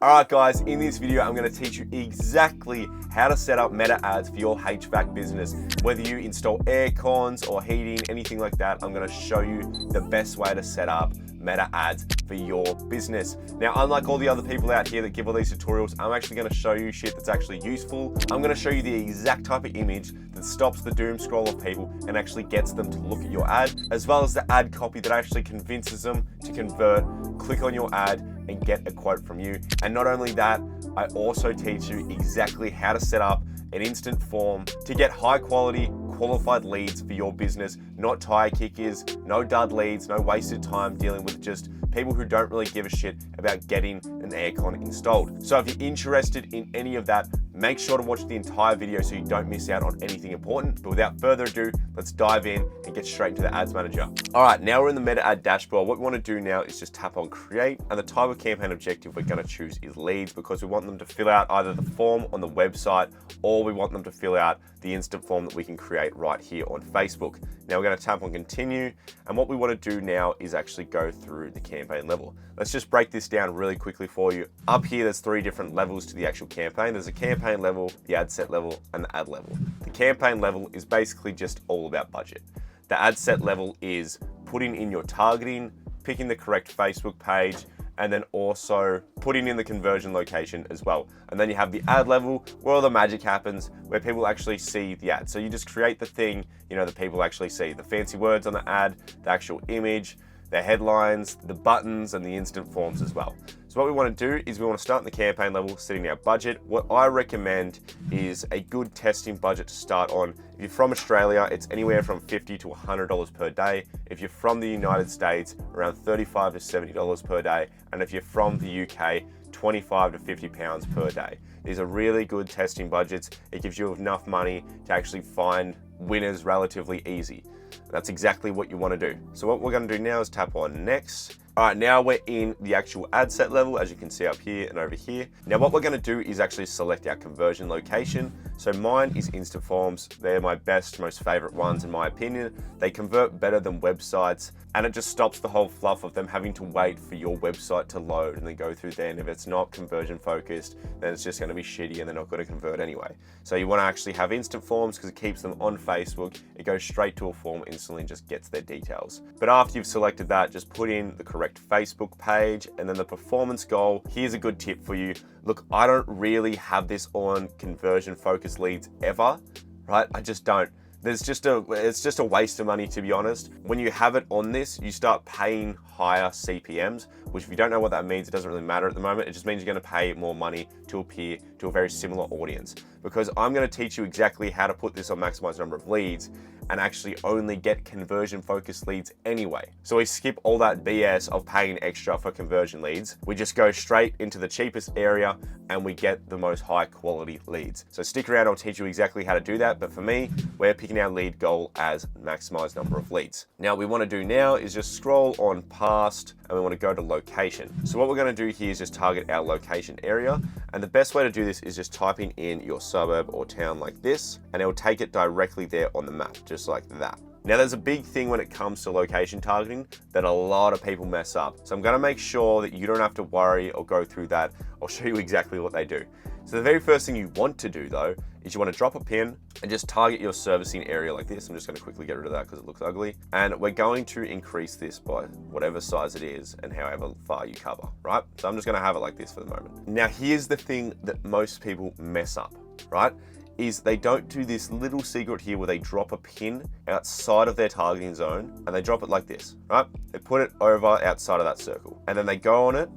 All right guys, in this video, I'm gonna teach you exactly how to set up meta ads for your HVAC business. Whether you install air cons or heating, anything like that, I'm gonna show you the best way to set up meta ads for your business. Now, unlike all the other people out here that give all these tutorials, I'm actually gonna show you shit that's actually useful. I'm gonna show you the exact type of image that stops the doom scroll of people and actually gets them to look at your ad, as well as the ad copy that actually convinces them to convert, click on your ad, and get a quote from you. And not only that, I also teach you exactly how to set up an instant form to get high quality, qualified leads for your business, not tire kickers, no dud leads, no wasted time dealing with just people who don't really give a shit about getting an aircon installed. So if you're interested in any of that, make sure to watch the entire video so you don't miss out on anything important. But without further ado, let's dive in and get straight into the ads manager. All right, now we're in the meta ad dashboard. What we want to do now is just tap on create, and the type of campaign objective we're going to choose is leads, because we want them to fill out either the form on the website or we want them to fill out the instant form that we can create right here on Facebook. Now we're going to tap on continue, and what we want to do now is actually go through the campaign level. Let's just break this down really quickly for you. Up here, there's 3 different levels to the actual campaign. There's a campaign level, the ad set level, and the ad level. The campaign level is basically just all about budget. The ad set level is putting in your targeting, picking the correct Facebook page, and then also putting in the conversion location as well. And then you have the ad level where all the magic happens, where people actually see the ad. So you just create the thing, that people actually see. The fancy words on the ad, the actual image, the headlines, the buttons, and the instant forms as well. So what we want to do is we want to start in the campaign level, setting our budget. What I recommend is a good testing budget to start on. If you're from Australia, it's anywhere from $50 to $100 per day. If you're from the United States, around $35 to $70 per day. And if you're from the UK, 25 to 50 pounds per day. These are really good testing budgets. It gives you enough money to actually find winners relatively easy. That's exactly what you want to do. So what we're going to do now is tap on next. All right, now we're in the actual ad set level, as you can see up here and over here. Now what we're going to do is actually select our conversion location. So mine is instant forms. They're my best, most favorite ones in my opinion. They convert better than websites, and it just stops the whole fluff of them having to wait for your website to load and then go through there. And if it's not conversion focused, then it's just going to be shitty and they're not going to convert anyway. So you want to actually have instant forms because it keeps them on Facebook. It goes straight to a form instantly and just gets their details. But after you've selected that, just put in the correct Facebook page and then the performance goal. Here's a good tip for you. Look, I don't really have this on conversion focused leads ever, right? I just don't. It's just a waste of money, to be honest. When you have it on this, you start paying higher CPMs, which if you don't know what that means, it doesn't really matter at the moment. It just means you're going to pay more money to appear to a very similar audience. Because I'm going to teach you exactly how to put this on maximize number of leads and actually only get conversion focused leads anyway. So we skip all that BS of paying extra for conversion leads. We just go straight into the cheapest area and we get the most high quality leads. So stick around, I'll teach you exactly how to do that. But for me, we're picking our lead goal as maximize number of leads. Now what we want to do now is just scroll on past and we want to go to location. So what we're going to do here is just target our location area. And the best way to do this is just typing in your suburb or town like this, and it will take it directly there on the map, just like that. Now there's a big thing when it comes to location targeting that a lot of people mess up. So I'm going to make sure that you don't have to worry or go through that. I'll show you exactly what they do. So the very first thing you want to do though, is you want to drop a pin and just target your servicing area like this. I'm just going to quickly get rid of that because it looks ugly. And we're going to increase this by whatever size it is and however far you cover, right? So I'm just going to have it like this for the moment. Now here's the thing that most people mess up, right? Is they don't do this little secret here where they drop a pin outside of their targeting zone and they drop it like this, right? They put it over outside of that circle and then they go on it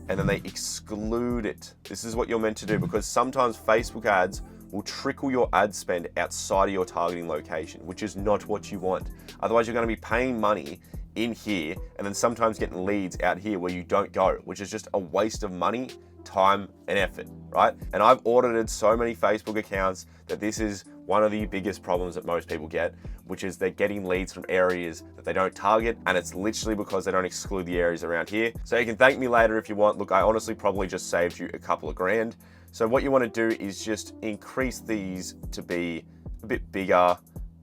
and then they exclude it. This is what you're meant to do, because sometimes Facebook ads will trickle your ad spend outside of your targeting location, which is not what you want. Otherwise, you're going to be paying money in here and then sometimes getting leads out here where you don't go, which is just a waste of money, time, and effort, right? And I've audited so many Facebook accounts that this is one of the biggest problems that most people get, which is they're getting leads from areas that they don't target, and it's literally because they don't exclude the areas around here. So you can thank me later if you want. Look, I honestly probably just saved you a couple of grand. So what you want to do is just increase these to be a bit bigger,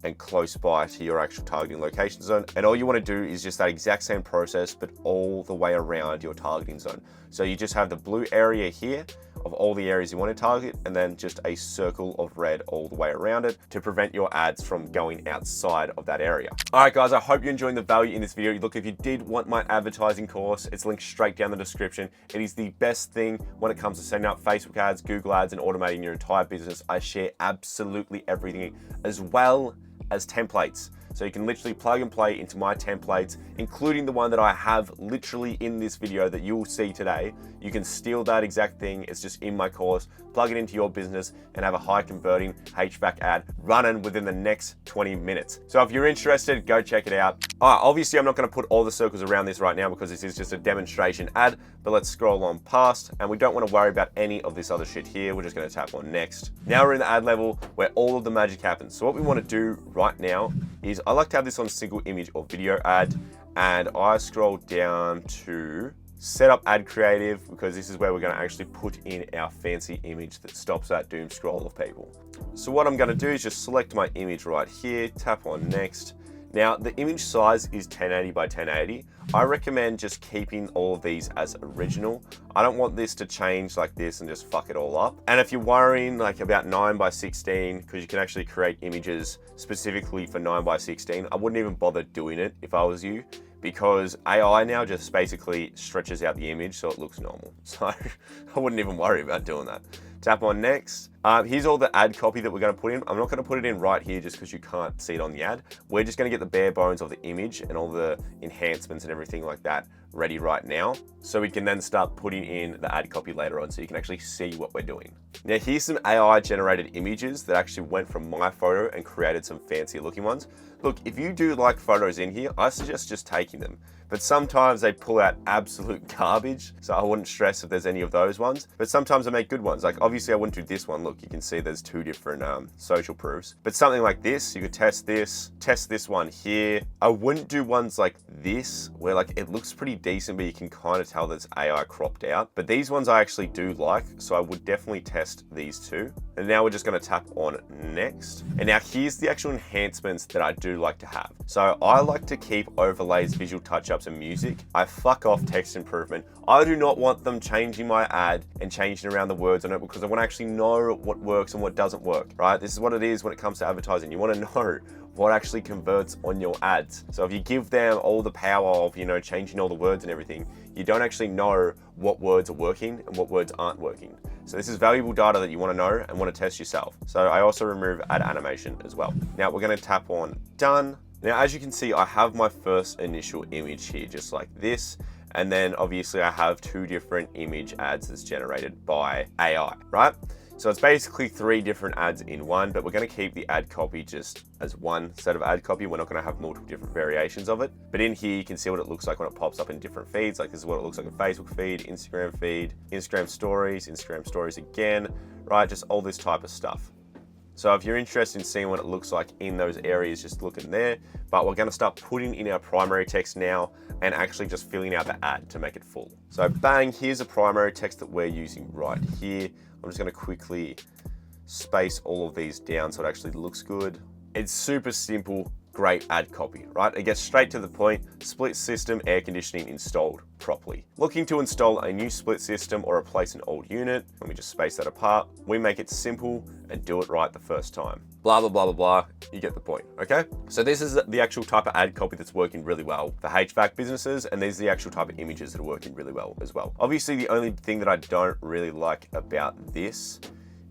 and close by to your actual targeting location zone. And all you want to do is just that exact same process, but all the way around your targeting zone. So you just have the blue area here of all the areas you want to target, and then just a circle of red all the way around it to prevent your ads from going outside of that area. All right, guys, I hope you're enjoying the value in this video. Look, if you did want my advertising course, it's linked straight down the description. It is the best thing when it comes to setting up Facebook ads, Google ads, and automating your entire business. I share absolutely everything, as well as templates. So you can literally plug and play into my templates, including the one that I have literally in this video that you will see today. You can steal that exact thing. It's just in my course, plug it into your business and have a high converting HVAC ad running within the next 20 minutes. So if you're interested, go check it out. All right, obviously I'm not gonna put all the circles around this right now because this is just a demonstration ad, but let's scroll on past, and we don't wanna worry about any of this other shit here. We're just gonna tap on next. Now we're in the ad level where all of the magic happens. So what we wanna do right now is I like to have this on single image or video ad, and I scroll down to set up ad creative, because this is where we're going to actually put in our fancy image that stops that doom scroll of people. So what I'm going to do is just select my image right here, tap on next. Now the image size is 1080 by 1080. I recommend just keeping all of these as original. I don't want this to change like this and just fuck it all up. And if you're worrying like about 9 by 16, because you can actually create images specifically for 9 by 16, I wouldn't even bother doing it if I was you, because AI now just basically stretches out the image so it looks normal. So I wouldn't even worry about doing that. Tap on next. Here's all the ad copy that we're going to put in. I'm not going to put it in right here just because you can't see it on the ad. We're just going to get the bare bones of the image and all the enhancements and everything like that ready right now, so we can then start putting in the ad copy later on so you can actually see what we're doing. Now here's some AI generated images that actually went from my photo and created some fancy looking ones. Look, if you do like photos in here, I suggest just taking them. But sometimes they pull out absolute garbage, so I wouldn't stress if there's any of those ones. But sometimes I make good ones. Like obviously I wouldn't do this one. Look, you can see there's two different social proofs. But something like this, you could test this one here. I wouldn't do ones like this, where like it looks pretty decent, but you can kind of tell there's AI cropped out. But these ones I actually do like, so I would definitely test these two. And now we're just gonna tap on next. And now here's the actual enhancements that I do like to have. So I like to keep overlays, visual touch-ups, and music. I fuck off text improvement. I do not want them changing my ad and changing around the words on it, because I want to actually know what works and what doesn't work, right? This is what it is when it comes to advertising. You want to know what actually converts on your ads. So if you give them all the power of, you know, changing all the words and everything, you don't actually know what words are working and what words aren't working. So this is valuable data that you want to know and want to test yourself. So I also remove ad animation as well. Now we're going to tap on done. Now, as you can see, I have my first initial image here, just like this. And then obviously I have two different image ads that's generated by AI, right? So it's basically 3 different ads in one, but we're going to keep the ad copy just as one set of ad copy. We're not going to have multiple different variations of it. But in here, you can see what it looks like when it pops up in different feeds. Like this is what it looks like a Facebook feed, Instagram stories again, right? Just all this type of stuff. So if you're interested in seeing what it looks like in those areas, just look in there. But we're gonna start putting in our primary text now and actually just filling out the ad to make it full. So bang, here's a primary text that we're using right here. I'm just gonna quickly space all of these down so it actually looks good. It's super simple, great ad copy, right? It gets straight to the point. Split system air conditioning installed properly. Looking to install a new split system or replace an old unit. Let me just space that apart. We make it simple and do it right the first time. Blah, blah, blah, blah, blah. You get the point, okay? So this is the actual type of ad copy that's working really well for HVAC businesses, and these are the actual type of images that are working really well as well. Obviously, the only thing that I don't really like about this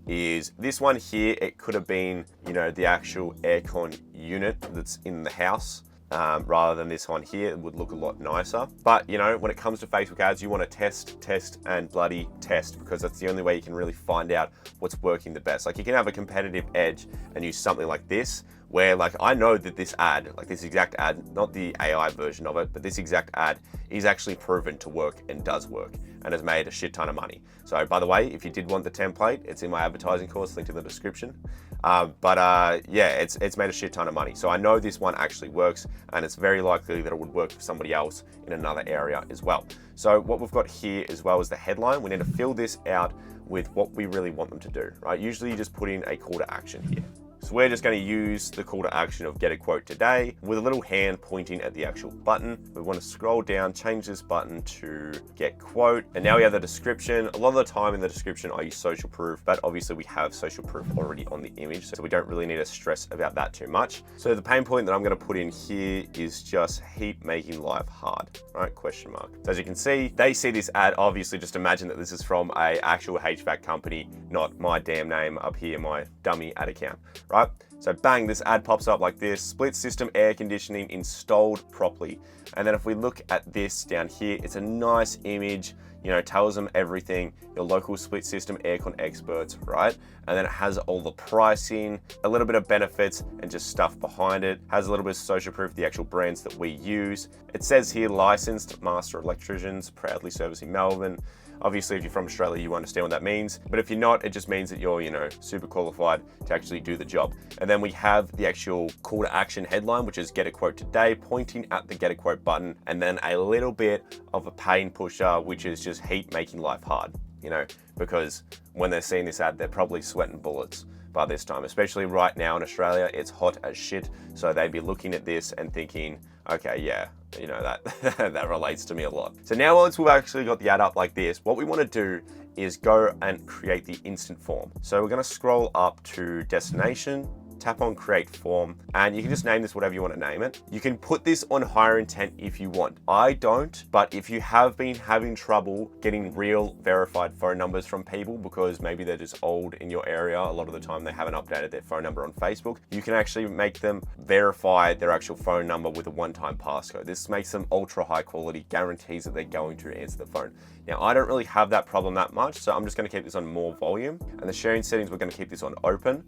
is this one here. It could have been, you know, the actual aircon unit that's in the house. Rather than this one here, it would look a lot nicer. But you know, when it comes to Facebook ads, you want to test and bloody test, because that's the only way you can really find out what's working the best. Like you can have a competitive edge and use something like this, where like I know that this ad, like this exact ad, not the AI version of it, but this exact ad is actually proven to work and does work and has made a shit ton of money. So by the way, if you did want the template, it's in my advertising course, linked in the description. Yeah, it's made a shit ton of money. So I know this one actually works, and it's very likely that it would work for somebody else in another area as well. So what we've got here as well as the headline, we need to fill this out with what we really want them to do, right? Usually you just put in a call to action here. So we're just going to use the call to action of get a quote today with a little hand pointing at the actual button. We want to scroll down, change this button to get quote. And now we have the description. A lot of the time in the description, I use social proof, but obviously we have social proof already on the image. So we don't really need to stress about that too much. So the pain point that I'm going to put in here is just heat making life hard, right? Question mark. So as you can see, they see this ad, obviously just imagine that this is from a actual HVAC company, not my damn name up here, my dummy ad account, right? So bang, this ad pops up like this, split system air conditioning installed properly. And then if we look at this down here, it's a nice image, you know, tells them everything, your local split system aircon experts, right? And then it has all the pricing, a little bit of benefits and just stuff behind it. Has a little bit of social proof, the actual brands that we use. It says here, licensed master electricians, proudly servicing Melbourne. Obviously, if you're from Australia, you understand what that means. But if you're not, it just means that you're, you know, super qualified to actually do the job. And then we have the actual call to action headline, which is get a quote today, pointing at the get a quote button. And then a little bit of a pain pusher, which is just heat making life hard, you know, because when they're seeing this ad, they're probably sweating bullets by this time, especially right now in Australia, it's hot as shit. So they'd be looking at this and thinking, okay, yeah, you know, that that relates to me a lot. So now once we've actually got the ad up like this, what we want to do is go and create the instant form. So we're going to scroll up to destination, tap on create form, and you can just name this whatever you want to name it. You can put this on higher intent if you want. I don't, but if you have been having trouble getting real verified phone numbers from people because maybe they're just old in your area, a lot of the time they haven't updated their phone number on Facebook, you can actually make them verify their actual phone number with a one-time passcode. This makes them ultra high quality, guarantees that they're going to answer the phone. Now, I don't really have that problem that much, so I'm just going to keep this on more volume. And the sharing settings, we're going to keep this on open.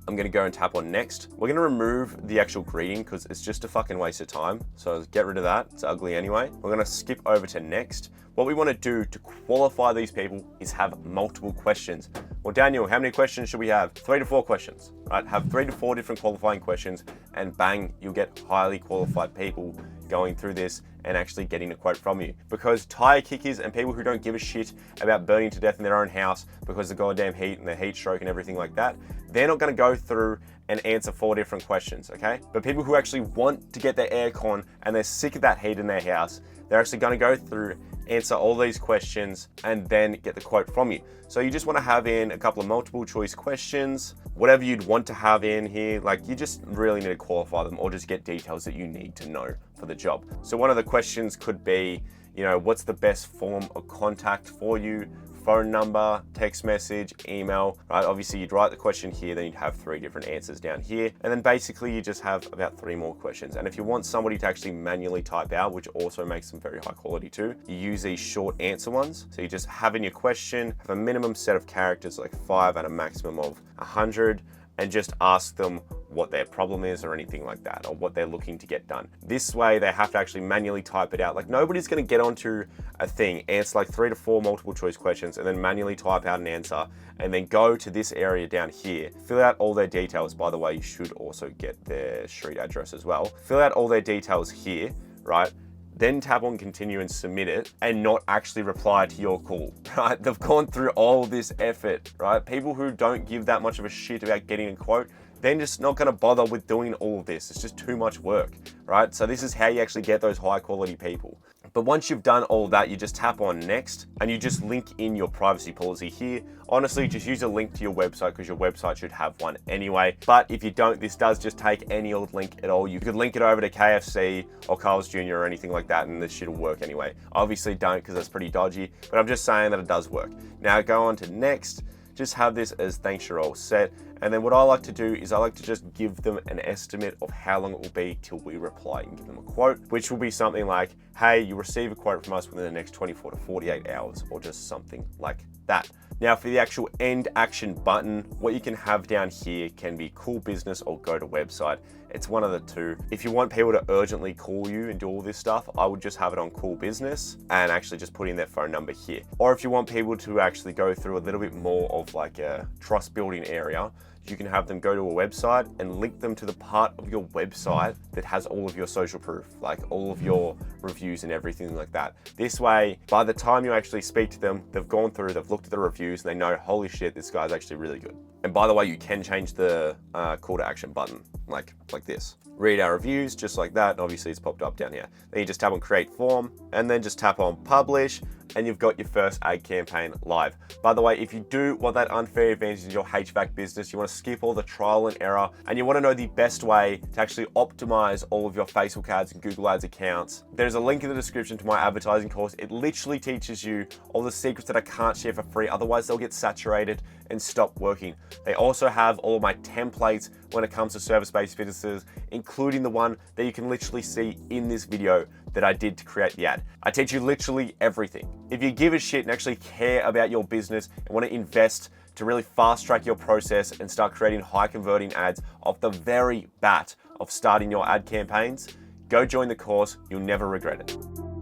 I'm going to go and tap on next. We're going to remove the actual greeting because it's just a fucking waste of time. So get rid of that. It's ugly anyway. We're going to skip over to next. What we want to do to qualify these people is have multiple questions. Well, Daniel, how many questions should we have? 3 to 4 questions, right? Have 3 to 4 different qualifying questions and bang, you'll get highly qualified people going through this and actually getting a quote from you. Because tire kickers and people who don't give a shit about burning to death in their own house because of the goddamn heat and the heat stroke and everything like that, they're not going to go through and answer 4 different questions, okay? But people who actually want to get their aircon and they're sick of that heat in their house, they're actually going to go through, answer all these questions and then get the quote from you. So you just want to have in a couple of multiple choice questions, whatever you'd want to have in here. Like, you just really need to qualify them or just get details that you need to know for the job. So one of the questions could be, you know, what's the best form of contact for you? Phone number, text message, email, right? Obviously you'd write the question here, then you'd have 3 different answers down here. And then basically you just have about 3 more questions. And if you want somebody to actually manually type out, which also makes them very high quality too, you use these short answer ones. So you just have in your question, have a minimum set of characters, like 5 and a maximum of 100, and just ask them what their problem is or anything like that, or what they're looking to get done. This way they have to actually manually type it out. Like, nobody's gonna get onto a thing, answer like 3 to 4 multiple choice questions and then manually type out an answer and then go to this area down here, fill out all their details. By the way, you should also get their street address as well. Fill out all their details here, right? Then tap on continue and submit it and not actually reply to your call, right? They've gone through all this effort, right? People who don't give that much of a shit about getting a quote, they're just not gonna bother with doing all of this. It's just too much work, right? So this is how you actually get those high quality people. But once you've done all that, you just tap on next and you just link in your privacy policy here. Honestly, just use a link to your website because your website should have one anyway. But if you don't, this does just take any old link at all. You could link it over to KFC or Carl's Jr. or anything like that and this shit will work anyway. Obviously don't, because that's pretty dodgy, but I'm just saying that it does work. Now go on to next. Just have this as thanks, you're all set. And then what I like to do is I like to just give them an estimate of how long it will be till we reply and give them a quote, which will be something like, hey, you receive a quote from us within the next 24 to 48 hours, or just something like that. Now for the actual end action button, what you can have down here can be call business or go to website. It's one of the two. If you want people to urgently call you and do all this stuff, I would just have it on call business and actually just put in their phone number here. Or if you want people to actually go through a little bit more of like a trust building area, you can have them go to a website and link them to the part of your website that has all of your social proof, like all of your reviews and everything like that. This way, by the time you actually speak to them, they've gone through, they've looked at the reviews, reviews and they know, holy shit, this guy's actually really good. And by the way, you can change the call to action button like this. Read our reviews, just like that. And obviously it's popped up down here. Then you just tap on create form and then just tap on publish and you've got your first ad campaign live. By the way, if you do want that unfair advantage in your HVAC business, you want to skip all the trial and error, and you want to know the best way to actually optimize all of your Facebook ads and Google Ads accounts, there's a link in the description to my advertising course. It literally teaches you all the secrets that I can't share for free, otherwise they'll get saturated and stop working. They also have all of my templates when it comes to service-based businesses, including the one that you can literally see in this video that I did to create the ad. I teach you literally everything. If you give a shit and actually care about your business and want to invest to really fast track your process and start creating high converting ads off the very bat of starting your ad campaigns, go join the course. You'll never regret it.